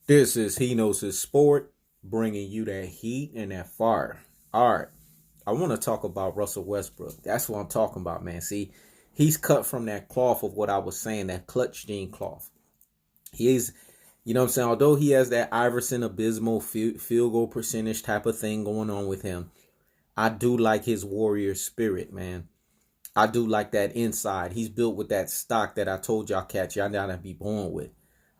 This is He Knows His Sport, bringing you that heat and that fire. All right, I want to talk about Russell Westbrook. That's what I'm talking about, man. See, he's cut from that cloth of what I was saying, that clutch gene cloth. He's, you know what I'm saying? Although he has that Iverson abysmal field goal percentage type of thing going on with him, I do like his warrior spirit, man. I do like that inside. He's built with that stock that I told y'all cats y'all gotta be born with.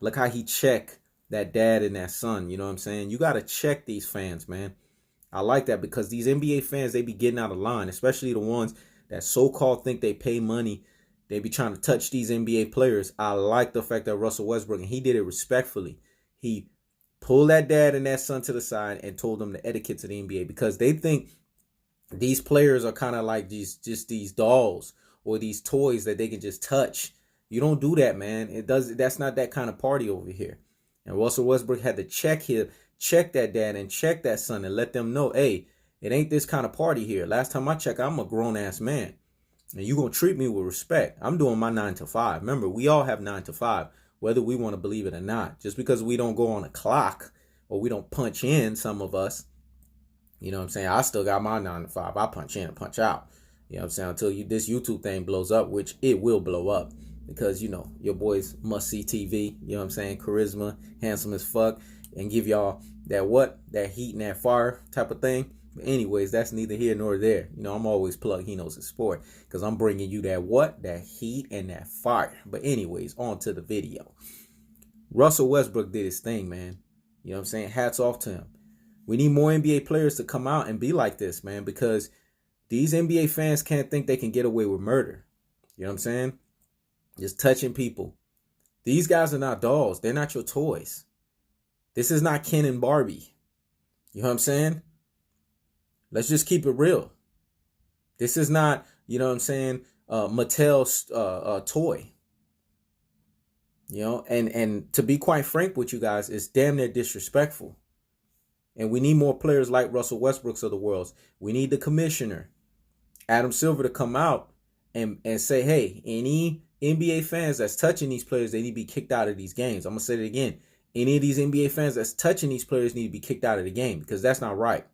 Look how he check that dad and that son. You know what I'm saying? You gotta check these fans, man. I like that because these NBA fans, they be getting out of line, especially the ones that so-called think they pay money. They be trying to touch these NBA players. I like the fact that Russell Westbrook, and he did it respectfully. He pulled that dad and that son to the side and told them the etiquette to the NBA because they think these players are kind of like these dolls or these toys that they can just touch. You don't do that, man. That's not that kind of party over here. And Russell Westbrook had to check that dad and check that son and let them know, hey, it ain't this kind of party here. Last time I checked, I'm a grown ass man. And you gonna treat me with respect. I'm doing my 9 to 5. Remember, we all have 9 to 5, whether we want to believe it or not. Just because we don't go on a clock or we don't punch in, some of us, you know what I'm saying? I still got my 9 to 5. I punch in and punch out. You know what I'm saying? Until this YouTube thing blows up, which it will blow up. Because, your boys must see TV. You know what I'm saying? Charisma, handsome as fuck. And give y'all that heat and that fire type of thing. But anyways, that's neither here nor there. I'm always plugged He Knows His Sport. Because I'm bringing you that heat and that fire. But anyways, on to the video. Russell Westbrook did his thing, man. You know what I'm saying? Hats off to him. We need more NBA players to come out and be like this, man, because these NBA fans can't think they can get away with murder. You know what I'm saying? Just touching people. These guys are not dolls. They're not your toys. This is not Ken and Barbie. You know what I'm saying? Let's just keep it real. This is not, you know what I'm saying, Mattel's toy. And to be quite frank with you guys, it's damn near disrespectful. And we need more players like Russell Westbrooks of the world. We need the commissioner, Adam Silver, to come out and say, hey, any NBA fans that's touching these players, they need to be kicked out of these games. I'm going to say it again. Any of these NBA fans that's touching these players need to be kicked out of the game because that's not right.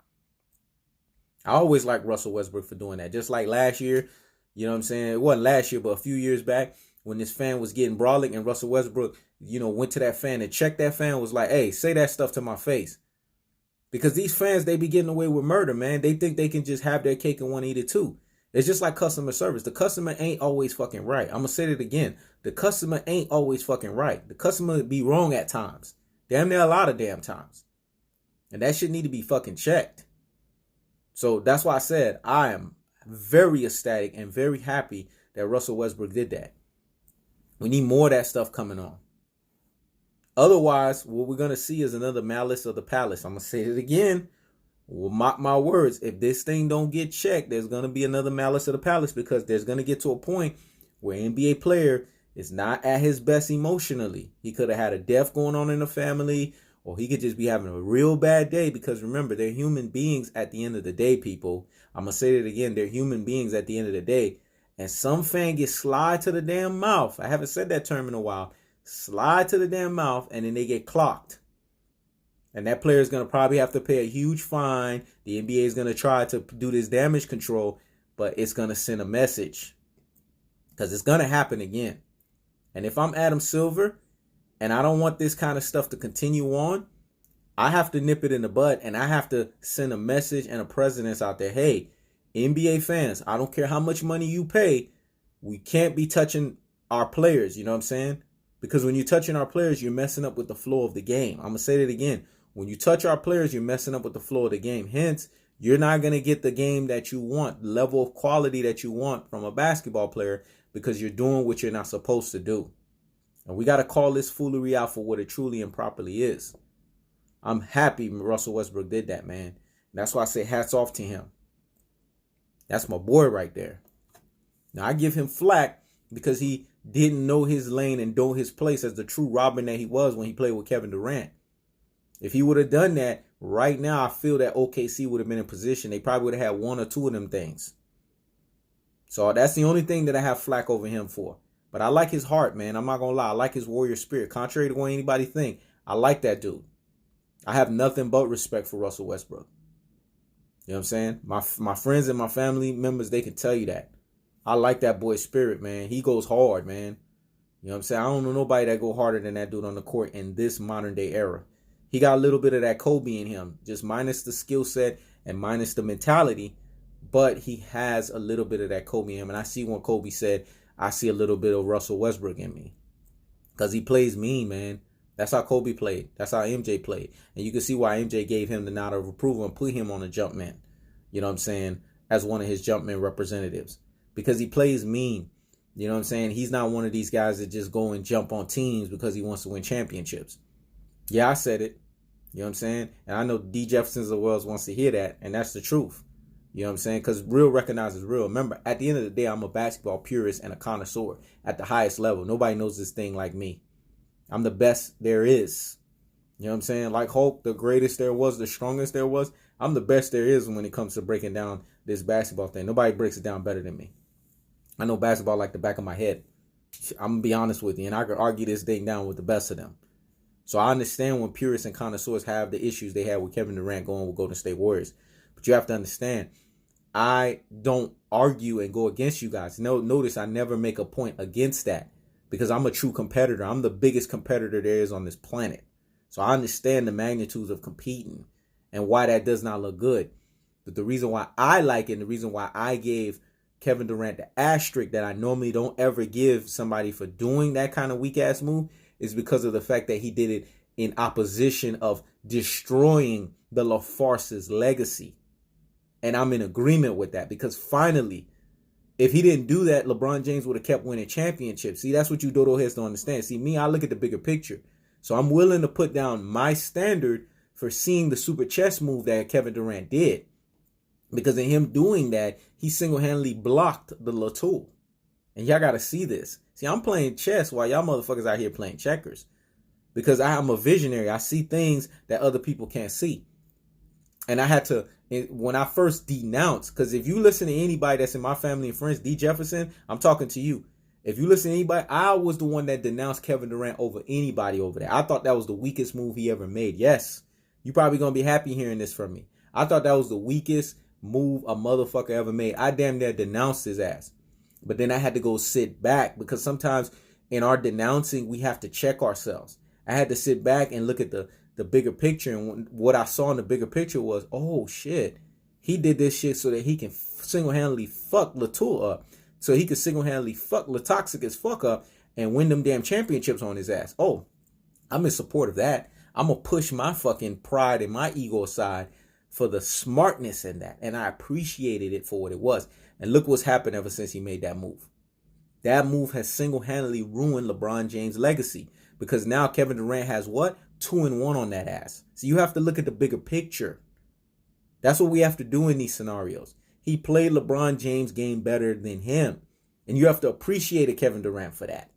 I always like Russell Westbrook for doing that. Just like last year, you know what I'm saying? It wasn't last year, but a few years back when this fan was getting brolic and Russell Westbrook, went to that fan and checked that fan, was like, hey, say that stuff to my face. Because these fans, they be getting away with murder, man. They think they can just have their cake and want to eat it too. It's just like customer service. The customer ain't always fucking right. I'm going to say it again. The customer ain't always fucking right. The customer be wrong at times. Damn near a lot of damn times. And that shit need to be fucking checked. So that's why I said I am very ecstatic and very happy that Russell Westbrook did that. We need more of that stuff coming on. Otherwise, what we're going to see is another Malice of the Palace. I'm going to say it again. Well, mark my words. If this thing don't get checked, there's going to be another Malice of the Palace because there's going to get to a point where an NBA player is not at his best emotionally. He could have had a death going on in the family, or he could just be having a real bad day because remember, they're human beings at the end of the day, people. I'm going to say it again. They're human beings at the end of the day. And some fan gets slide to the damn mouth. I haven't said that term in a while. Slide to the damn mouth, and then they get clocked. And that player is going to probably have to pay a huge fine. The NBA is going to try to do this damage control, but it's going to send a message because it's going to happen again. And if I'm Adam Silver and I don't want this kind of stuff to continue on, I have to nip it in the bud and I have to send a message and a presence out there. Hey, NBA fans, I don't care how much money you pay. We can't be touching our players. You know what I'm saying? Because when you're touching our players, you're messing up with the flow of the game. I'm going to say that again. When you touch our players, you're messing up with the flow of the game. Hence, you're not going to get the game that you want, the level of quality that you want from a basketball player because you're doing what you're not supposed to do. And we got to call this foolery out for what it truly and properly is. I'm happy Russell Westbrook did that, man. And that's why I say hats off to him. That's my boy right there. Now, I give him flack because he didn't know his lane and know his place as the true Robin that he was when he played with Kevin Durant. If he would have done that, right now I feel that OKC would have been in position. They probably would have had one or two of them things. So that's the only thing that I have flack over him for. But I like his heart, man. I'm not going to lie. I like his warrior spirit. Contrary to what anybody think, I like that dude. I have nothing but respect for Russell Westbrook. You know what I'm saying? My friends and my family members, they can tell you that. I like that boy's spirit, man. He goes hard, man. You know what I'm saying? I don't know nobody that go harder than that dude on the court in this modern day era. He got a little bit of that Kobe in him, just minus the skill set and minus the mentality. But he has a little bit of that Kobe in him. And I see when Kobe said, I see a little bit of Russell Westbrook in me. Because he plays mean, man. That's how Kobe played. That's how MJ played. And you can see why MJ gave him the nod of approval and put him on the jump man. You know what I'm saying? As one of his jump man representatives. Because he plays mean. You know what I'm saying? He's not one of these guys that just go and jump on teams because he wants to win championships. Yeah, I said it. You know what I'm saying? And I know D. Jeffersons of the world wants to hear that. And that's the truth. You know what I'm saying? Because real recognizes real. Remember, at the end of the day, I'm a basketball purist and a connoisseur at the highest level. Nobody knows this thing like me. I'm the best there is. You know what I'm saying? Like Hulk, the greatest there was, the strongest there was. I'm the best there is when it comes to breaking down this basketball thing. Nobody breaks it down better than me. I know basketball like the back of my head. I'm going to be honest with you. And I could argue this thing down with the best of them. So I understand when purists and connoisseurs have the issues they had with Kevin Durant going with Golden State Warriors. But you have to understand, I don't argue and go against you guys. Notice I never make a point against that because I'm a true competitor. I'm the biggest competitor there is on this planet. So I understand the magnitudes of competing and why that does not look good. But the reason why I like it and the reason why I gave Kevin Durant the asterisk that I normally don't ever give somebody for doing that kind of weak-ass move is because of the fact that he did it in opposition of destroying the LaFarce's legacy. And I'm in agreement with that because finally, if he didn't do that, LeBron James would have kept winning championships. See, that's what you dodo heads don't understand. See, me, I look at the bigger picture. So I'm willing to put down my standard for seeing the super chess move that Kevin Durant did. Because in him doing that, he single-handedly blocked the Latour. And y'all got to see this. See, I'm playing chess while y'all motherfuckers out here playing checkers. Because I'm a visionary. I see things that other people can't see. And I had to, when I first denounced, because if you listen to anybody that's in my family and friends, D. Jefferson, I'm talking to you. If you listen to anybody, I was the one that denounced Kevin Durant over anybody over there. I thought that was the weakest move he ever made. Yes, you probably going to be happy hearing this from me. I thought that was the weakest move a motherfucker ever made. I damn near denounced his ass. But then I had to go sit back because sometimes in our denouncing, we have to check ourselves. I had to sit back and look at the bigger picture. And what I saw in the bigger picture was, oh, shit. He did this shit so that he can single-handedly fuck Latour up. So he could single-handedly fuck Latoxic as fuck up and win them damn championships on his ass. Oh, I'm in support of that. I'm going to push my fucking pride and my ego aside for the smartness in that. And I appreciated it for what it was. And look what's happened ever since he made that move. That move has single-handedly ruined LeBron James' legacy. Because now Kevin Durant has what? 2-1 on that ass. So you have to look at the bigger picture. That's what we have to do in these scenarios. He played LeBron James' game better than him. And you have to appreciate a Kevin Durant for that.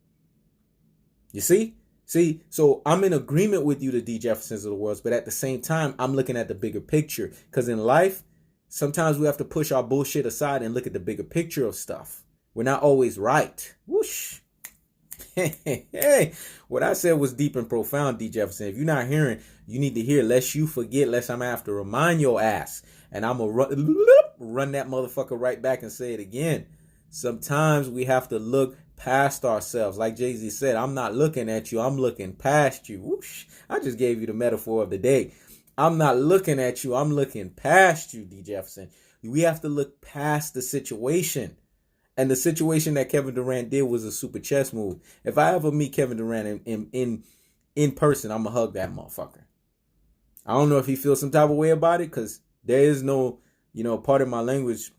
You see? See, so I'm in agreement with you, the D. Jeffersons of the world, but at the same time, I'm looking at the bigger picture. Because in life, sometimes we have to push our bullshit aside and look at the bigger picture of stuff. We're not always right. Whoosh. Hey, what I said was deep and profound, D. Jefferson. If you're not hearing, you need to hear, lest you forget, lest I'm going to have to remind your ass. And I'm going to run that motherfucker right back and say it again. Sometimes we have to look past ourselves. Like Jay-Z said, I'm not looking at you, I'm looking past you. Whoosh. I just gave you the metaphor of the day. I'm not looking at you, I'm looking past you, D. Jefferson. We have to look past the situation. And the situation that Kevin Durant did was a super chess move. If I ever meet Kevin Durant in person, I'm going to hug that motherfucker. I don't know if he feels some type of way about it because there is no, part of my language,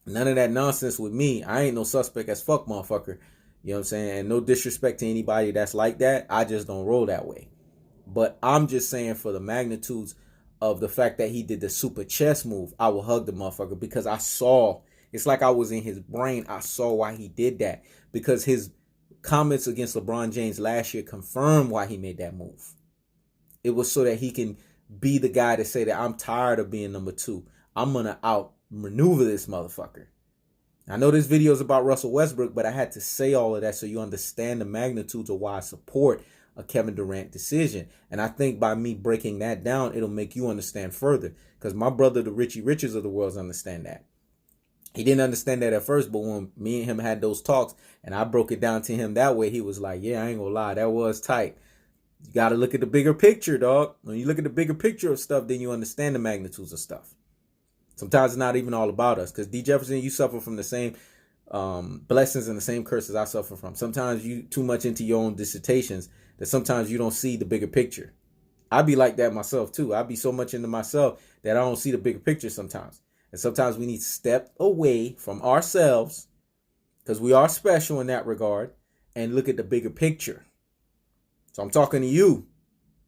none of that nonsense with me. I ain't no suspect as fuck motherfucker. You know what I'm saying? And no disrespect to anybody that's like that. I just don't roll that way. But I'm just saying for the magnitudes of the fact that he did the super chess move, I will hug the motherfucker because I saw. It's like I was in his brain. I saw why he did that. Because his comments against LeBron James last year confirmed why he made that move. It was so that he can be the guy to say that I'm tired of being number 2. I'm going to outmaneuver this motherfucker. I know this video is about Russell Westbrook, but I had to say all of that so you understand the magnitudes of why I support a Kevin Durant decision. And I think by me breaking that down, it'll make you understand further. Because my brother, the Richie Riches of the world, understand that. He didn't understand that at first, but when me and him had those talks and I broke it down to him that way, he was like, yeah, I ain't gonna lie, that was tight. You got to look at the bigger picture, dog. When you look at the bigger picture of stuff, then you understand the magnitudes of stuff. Sometimes it's not even all about us. Because D. Jefferson, you suffer from the same blessings and the same curses I suffer from. Sometimes you too much into your own dissertations that sometimes you don't see the bigger picture. I be like that myself too. I be so much into myself that I don't see the bigger picture sometimes. And sometimes we need to step away from ourselves, because we are special in that regard, and look at the bigger picture. So I'm talking to you,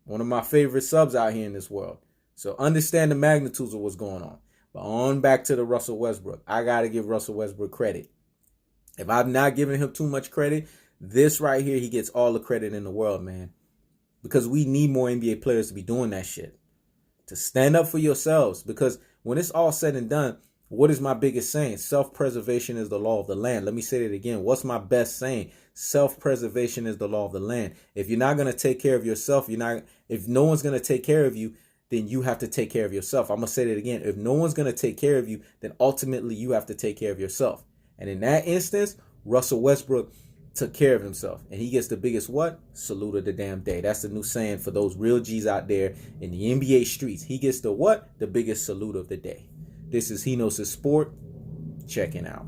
one of my favorite subs out here in this world. So understand the magnitudes of what's going on. But on back to the Russell Westbrook. I got to give Russell Westbrook credit. If I've not given him too much credit, this right here, he gets all the credit in the world, man. Because we need more NBA players to be doing that shit. To stand up for yourselves. Because when it's all said and done, what is my biggest saying? Self-preservation is the law of the land. Let me say it again. What's my best saying? Self-preservation is the law of the land. If you're not going to take care of yourself, if no one's going to take care of you, then you have to take care of yourself. I'm going to say it again. If no one's going to take care of you, then ultimately you have to take care of yourself. And in that instance, Russell Westbrook took care of himself. And he gets the biggest what? Salute of the damn day. That's the new saying for those real G's out there in the NBA streets. He gets the what? The biggest salute of the day. This is He Knows His Sport. Checking out.